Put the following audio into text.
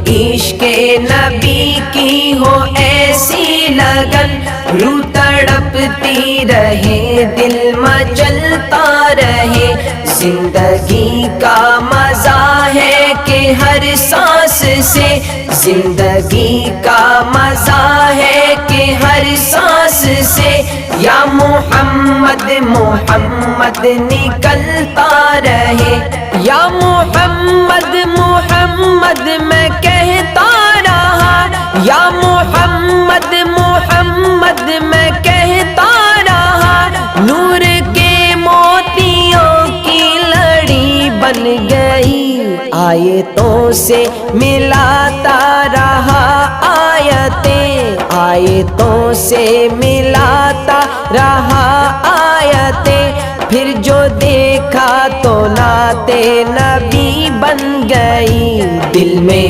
عشق نبی کی ہو ایسی لگن، روح تڑپتی رہے دل مچلتا رہے، زندگی کا مزہ ہے کہ ہر سانس سے، زندگی کا مزہ ہے کہ ہر سانس سے، یا محمد محمد نکلتا رہے، یا محمد محمد میں کہتا رہا، یا محمد محمد میں کہتا رہا، نور کے موتیوں کی لڑی بن گئی، آیتوں سے ملاتا رہا آیتیں، آیتوں سے ملاتا رہا آیتیں، پھر جو دیکھا تو نعت نبی بن گئی، دل میں